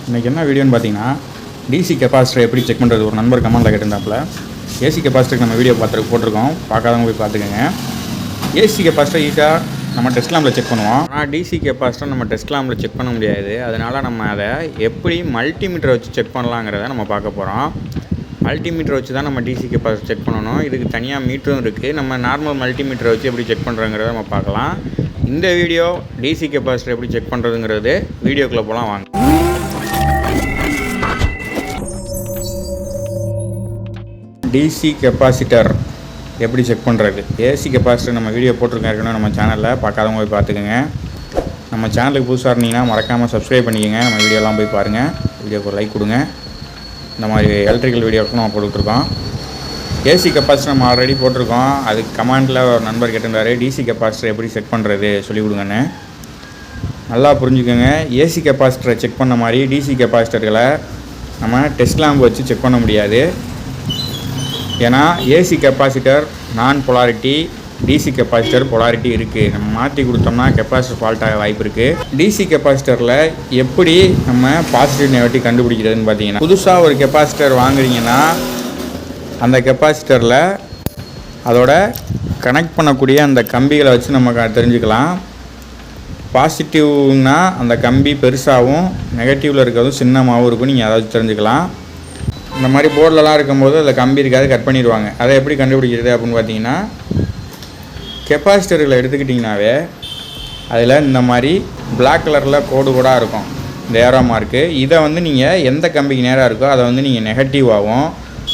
இன்றைக்கி என்ன வீடியோன்னு பார்த்தீங்கன்னா, டிசி கெப்பாசிட்டர் எப்படி செக் பண்ணுறது ஒரு நண்பர் கமெண்ட்டில் கேட்டிருந்தாப்புல. ஏசி கெப்பாசிட்டருக்கு நம்ம வீடியோ போட்டிருக்கோம், பார்க்காதவங்க போய் பார்த்துக்கோங்க. ஏசி கெப்பாசிட்டர் ஈஸியாக நம்ம டெஸ்ட் லேம்பில் செக் பண்ணுவோம். ஆனால் டிசி கெப்பாசிட்டர் நம்ம டெஸ்ட் லேம்பில் செக் பண்ண முடியாது. அதனால் நம்ம அதை எப்படி மல்டிமீட்டரை வச்சு செக் பண்ணலாங்கிறத நம்ம பார்க்க போகிறோம். மல்டிமீட்டரை வச்சு தான் நம்ம டிசி கெப்பாசிட்டர் செக் பண்ணணும். இதுக்கு தனியாக மீட்டரும் இருக்குது. நம்ம நார்மல் மல்டிமீட்டரை வச்சு எப்படி செக் பண்ணுறோங்கிறத நம்ம பார்க்கலாம். இந்த வீடியோ டிசி கெப்பாசிட்டர் எப்படி செக் பண்ணுறதுங்கிறது வீடியோக்குள்ளே போகலாம் வாங்க. டிசி கெப்பாசிட்டர் எப்படி செக் பண்ணுறது. ஏசி கெப்பாசிட்டர் நம்ம வீடியோ போட்டிருக்கோம் ஏற்கனவே நம்ம சேனலில், பார்க்காதவங்க போய் பார்த்துக்கோங்க. நம்ம சேனலுக்கு புதுசாக இருந்தீங்கன்னா மறக்காமல் சப்ஸ்கிரைப் பண்ணிக்கோங்க. நம்ம வீடியோலாம் போய் பாருங்கள், வீடியோக்கு ஒரு லைக் கொடுங்க. இந்த மாதிரி எலக்ட்ரிக்கல் வீடியோவுக்கு நம்ம போட்டுட்ருக்கோம். ஏசி கெப்பாசிட்டர் நம்ம ஆல்ரெடி போட்டிருக்கோம். அதுக்கு கமெண்டில் ஒரு நண்பர் கேட்டிருந்தாரு, டிசி கெப்பாசிட்டர் எப்படி செக் பண்ணுறது சொல்லிக் கொடுங்கன்னு. நல்லா புரிஞ்சுக்கோங்க. ஏசி கெப்பாசிட்டரை செக் பண்ண மாதிரி டிசி கெப்பாசிட்டர்களை நம்ம டெஸ்ட் லேம்ப் வச்சு செக் பண்ண முடியாது. ஏன்னா ஏசி கெப்பாசிட்டர் நான் பொலாரிட்டி, டிசி கெப்பாசிட்டர் பொலாரிட்டி இருக்குது. நம்ம மாற்றி கொடுத்தோம்னா கெப்பாசிட்டர் ஃபால்ட் ஆக வாய்ப்பு இருக்குது. டிசி கெப்பாசிட்டரில் எப்படி நம்ம பாசிட்டிவ் நெகட்டிவ் கண்டுபிடிக்கிறதுன்னு பார்த்தீங்கன்னா, புதுசாக ஒரு கெப்பாசிட்டர் வாங்குறீங்கன்னா அந்த கெப்பாசிட்டரில் அதோட கனெக்ட் பண்ணக்கூடிய அந்த கம்பிகளை வச்சு நம்ம தெரிஞ்சுக்கலாம். பாசிட்டிவ்னா அந்த கம்பி பெருசாகவும், நெகட்டிவில் இருக்கிறதும் சின்னமாகவும் இருக்கும். நீங்கள் அதை வச்சு தெரிஞ்சுக்கலாம். இந்த மாதிரி போர்டிலலாம் இருக்கும்போது அதில் கம்பி இருக்காது, கட் பண்ணிடுவாங்க. அதை எப்படி கண்டுபிடிக்கிறது அப்படின்னு பார்த்தீங்கன்னா, கெப்பாசிட்டர்களை எடுத்துக்கிட்டிங்கனாவே அதில் இந்த மாதிரி பிளாக் கலரில் கோடு கூட இருக்கும், இந்த ஏரோ மார்க்கு. இதை நீங்கள் எந்த கம்பிக்கு நேராக இருக்கோ அதை நீங்கள் நெகட்டிவாகவும்,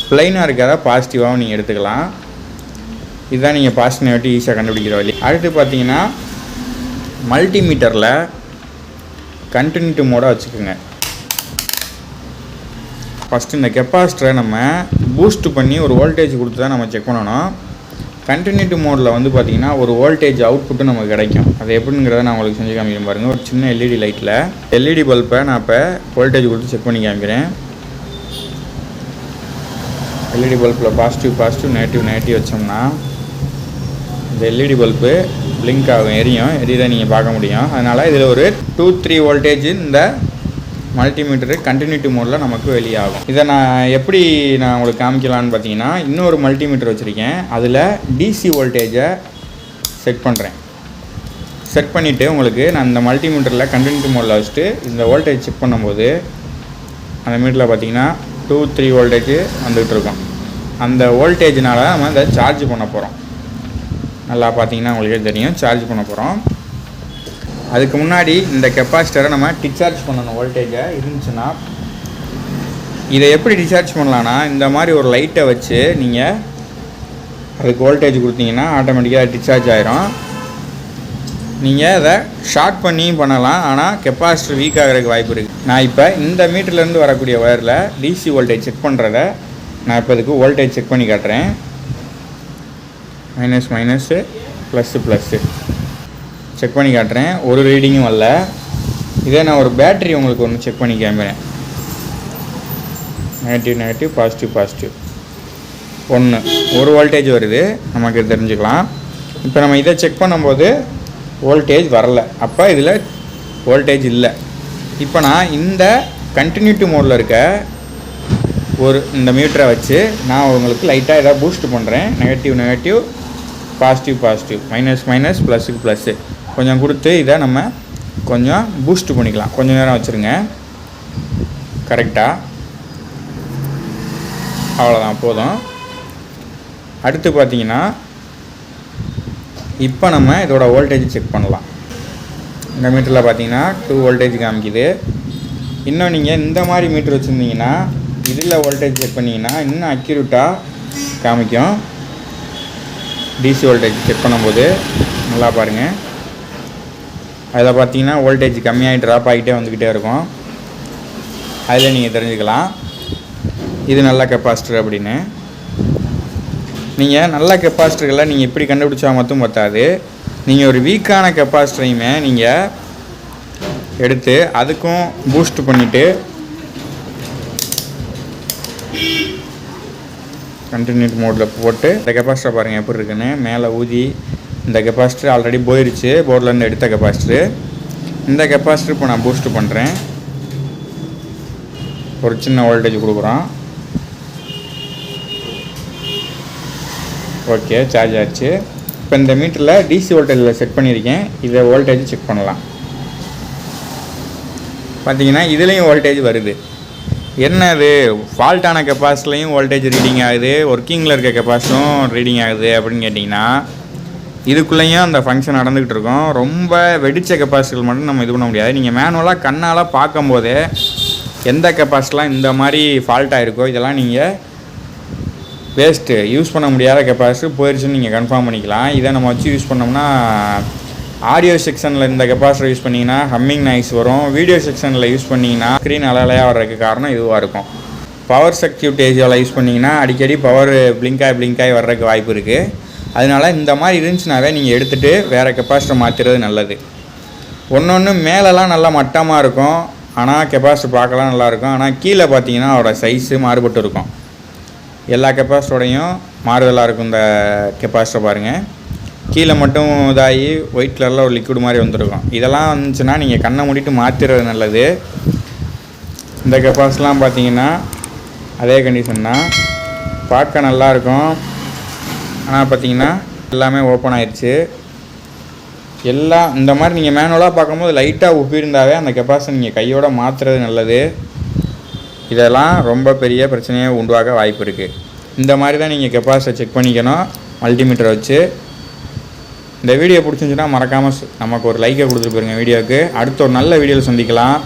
ப்ளைனாக இருக்கிறத பாசிட்டிவாகவும் நீங்கள் எடுத்துக்கலாம். இதுதான் நீங்கள் பாசிட்டிவ் நெகட்டிவ் ஈஸியாக கண்டுபிடிக்கிற வழி. அடுத்து பார்த்தீங்கன்னா, மல்டிமீட்டரில் கண்டினியூட்டி மோடாக வச்சுக்கோங்க. ஃபஸ்ட்டு இந்த கெப்பாசிட்டரை நம்ம பூஸ்ட் பண்ணி ஒரு வோல்டேஜ் கொடுத்து தான் நம்ம செக் பண்ணணும். கண்டினியூட்டி மோடில் பார்த்திங்கன்னா ஒரு வோல்டேஜ் அவுட்புட்டு நமக்கு கிடைக்கும். அது எப்படிங்கிறத நான் உங்களுக்கு செஞ்சு காமிக்கிறேன் பாருங்கள். ஒரு சின்ன எல்இடி லைட்டில் எல்இடி பல்பை நான் இப்போ வோல்டேஜ் கொடுத்து செக் பண்ணி காமிக்கிறேன். எல்இடி பல்பில் பாசிட்டிவ் நெகட்டிவ் வச்சோம்னா இந்த எல்இடி பல்பு பிளிங்க் ஆகும், எரியதை நீங்கள் பார்க்க முடியும். அதனால் இதில் ஒரு 2-3 வோல்டேஜ் இந்த மல்டிமீட்டரு கண்டினியூட்டி மோடில் நமக்கு வெளியாகும். இதை நான் எப்படி உங்களுக்கு காமிக்கலான்னு பார்த்தீங்கன்னா, இன்னொரு மல்டிமீட்டர் வச்சுருக்கேன். அதில் டிசி வோல்டேஜை செட் பண்ணுறேன். செட் பண்ணிவிட்டு உங்களுக்கு நான் இந்த மல்டிமீட்டரில் கண்டினியூட்டி மோடில் வச்சுட்டு இந்த வோல்டேஜ் செக் பண்ணும்போது அந்த மீட்டரில் பார்த்தீங்கன்னா 2-3 வோல்டேஜ் வந்துகிட்டு இருக்கும். அந்த வோல்டேஜினால் நம்ம இதை சார்ஜ் பண்ண போகிறோம். நல்லா பார்த்தீங்கன்னா உங்களுக்கே தெரியும், சார்ஜ் பண்ண போகிறோம். அதுக்கு முன்னாடி இந்த கெப்பாசிட்டரை நம்ம டிஸ்சார்ஜ் பண்ணணும். வோல்டேஜை இருந்துச்சுன்னா இதை எப்படி டிஸ்சார்ஜ் பண்ணலான்னா, இந்த மாதிரி ஒரு லைட்டை வச்சு நீங்கள் அதுக்கு வோல்டேஜ் கொடுத்தீங்கன்னா ஆட்டோமேட்டிக்காக டிஸ்சார்ஜ் ஆகிரும். நீங்கள் அதை ஷார்ட் பண்ணி பண்ணலாம், ஆனால் கெப்பாசிட்டர் வீக் ஆகிறதுக்கு வாய்ப்பு இருக்குது. நான் இப்போ இந்த மீட்டர்லேருந்து வரக்கூடிய ஒயரில் டிசி வோல்டேஜ் செக் பண்ணுறத நான் இப்போ இதுக்கு வோல்டேஜ் செக் பண்ணி காட்டுறேன். மைனஸு ப்ளஸ்ஸு செக் பண்ணி காட்டுறேன். ஒரு ரீடிங்கும் வரல. இதே நான் ஒரு பேட்டரி உங்களுக்கு ஒன்று செக் பண்ணி காமிக்கிறேன். நெகட்டிவ் பாசிட்டிவ் ஒரு வோல்டேஜ் வருது, நமக்கு தெரிஞ்சுக்கலாம். இப்போ நம்ம இதை செக் பண்ணும்போது வோல்டேஜ் வரல, அப்போ இதில் வோல்டேஜ் இல்லை. இப்போ நான் இந்த கண்டினியூட்டி மோடில் இருக்க இந்த மீட்டரை வச்சு நான் உங்களுக்கு லைட்டாக எதாவது பூஸ்ட் பண்ணுறேன். நெகட்டிவ் பாசிட்டிவ் மைனஸ் ப்ளஸ்ஸு கொஞ்சம் கொடுத்து இதை நம்ம கொஞ்சம் பூஸ்ட் பண்ணிக்கலாம். கொஞ்சம் நேரம் வச்சுருங்க. கரெக்டாக அவ்வளோதான், போதும். அடுத்து பார்த்தீங்கன்னா, இப்போ நம்ம இதோட வோல்டேஜ் செக் பண்ணலாம். இந்த மீட்டரில் பார்த்தீங்கன்னா 2 வோல்டேஜ் காமிக்குது. இன்னும் நீங்கள் இந்த மாதிரி மீட்டர் வச்சுருந்தீங்கன்னா இதில் வோல்டேஜ் செக் பண்ணிங்கன்னா இன்னும் அக்யூரேட்டாக காமிக்கும். டிசி வோல்டேஜ் செக் பண்ணும்போது நல்லா பாருங்கள். அதில் பார்த்தீங்கன்னா வோல்டேஜ் கம்மியாகி ட்ராப் ஆகிட்டே வந்துக்கிட்டே இருக்கும். அதில் நீங்கள் தெரிஞ்சுக்கலாம் இது நல்ல கெப்பாசிட்டர் அப்படின்னு. நீங்கள் நல்ல கெப்பாசிட்டர்களை நீங்கள் இப்படி கண்டுபிடிச்சா மட்டும் பத்தாது. நீங்கள் ஒரு வீக்கான கெப்பாசிட்டரையுமே நீங்கள் எடுத்து அதுக்கும் பூஸ்ட் பண்ணிவிட்டு கண்டினியூட்டி மோடில் போட்டு இந்த கெப்பாசிட்டர் பாருங்கள் எப்படி இருக்குன்னு. மேலே ஊதி இந்த கெப்பாசிட்டர் ஆல்ரெடி போயிடுச்சு, போர்டிலேருந்து எடுத்த கெப்பாசிட்டர். இந்த கெப்பாசிட்டர் இப்போ நான் பூஸ்ட் பண்ணுறேன். ஒரு சின்ன வோல்டேஜ் கொடுக்குறோம். ஓகே, சார்ஜ் ஆச்சு. இப்போ இந்த மீட்டரில் டிசி வோல்டேஜில் செட் பண்ணியிருக்கேன். இதை வோல்டேஜ் செக் பண்ணலாம். பார்த்தீங்கன்னா இதுலேயும் வோல்டேஜ் வருது. என்ன அது ஃபால்ட்டான கெப்பாசிட்டிலையும் வோல்டேஜ் ரீடிங் ஆகுது, ஒர்க்கிங்கில் இருக்க கெப்பாசிட்டியும் ரீடிங் ஆகுது அப்படின்னு கேட்டிங்கன்னா, இதுக்குள்ளேயும் அந்த ஃபங்க்ஷன் நடந்துக்கிட்டு இருக்கும். ரொம்ப வெடித்த கெப்பாசிட்டிகள் மட்டும் நம்ம இது பண்ண முடியாது. நீங்கள் மேனுவலாக கண்ணால் பார்க்கும்போதே எந்த கெப்பாசிட்டிலாம் இந்த மாதிரி ஃபால்ட் ஆகிருக்கோ இதெல்லாம் நீங்கள் வேஸ்ட்டு, யூஸ் பண்ண முடியாத கெப்பாசிட்டி போயிடுச்சுன்னு நீங்கள் கன்ஃபார்ம் பண்ணிக்கலாம். இதை நம்ம வச்சு யூஸ் பண்ணோம்னா ஆடியோ செக்ஷனில் இந்த கெப்பாசிட்டர் யூஸ் பண்ணிங்கன்னா ஹம்மிங் நாய்ஸ் வரும். வீடியோ செக்ஷனில் யூஸ் பண்ணிங்கன்னா ஸ்க்ரீன் அலையாக வர்றதுக்கு காரணம் இதுவாக இருக்கும். பவர் சர்க்யூட் ஏரியாவில் யூஸ் பண்ணிங்கன்னா அடிக்கடி பவர் பிளிங்காகி வர்றதுக்கு வாய்ப்பு இருக்குது. அதனால் இந்த மாதிரி இருந்துச்சுனாவே நீங்கள் எடுத்துகிட்டு வேறு கெப்பாசிட்டர் மாற்றுறது நல்லது. ஒன்று மேலெலாம் நல்லா மட்டமாக இருக்கும், ஆனால் கெப்பாசிட்டர் பார்க்கலாம் நல்லாயிருக்கும். ஆனால் கீழே பார்த்தீங்கன்னா அதோட சைஸு மாறுபட்டு இருக்கும். எல்லா கெப்பாசிட்டரோடையும் மாறுதலாக இருக்கும். இந்த கெப்பாசிட்டர் பாருங்கள், கீழே மட்டும் இதாகி ஒயிட் கலரில் ஒரு லிக்விட் மாதிரி வந்துருக்கும். இதெல்லாம் வந்துச்சுன்னா நீங்கள் கண்ணை மூடிட்டு மாற்றிடுறது நல்லது. இந்த கெப்பாசிட்டர்லாம் பார்த்தீங்கன்னா அதே கண்டிஷன் தான், பார்க்க நல்லாயிருக்கும். ஆனால் பார்த்தீங்கன்னா எல்லாமே ஓப்பன் ஆயிடுச்சு. எல்லாம் இந்த மாதிரி நீங்கள் மேனுவலாக பார்க்கும்போது லைட்டாக உப்பிருந்தாவே அந்த கெப்பாசிட்டர் நீங்கள் கையோடு மாற்றுறது நல்லது. இதெல்லாம் ரொம்ப பெரிய பிரச்சனையை உண்டாக வாய்ப்பு இருக்குது. இந்த மாதிரி தான் நீங்கள் கெப்பாசிட்டர் செக் பண்ணிக்கணும் மல்டிமீட்டரை வச்சு. இந்த வீடியோ பிடிச்சிருந்துச்சுன்னா மறக்காமல் நமக்கு ஒரு லைக்கை கொடுத்துட்டு போயிருங்க வீடியோவுக்கு. அடுத்த ஒரு நல்ல வீடியோவில் சந்திக்கலாம்.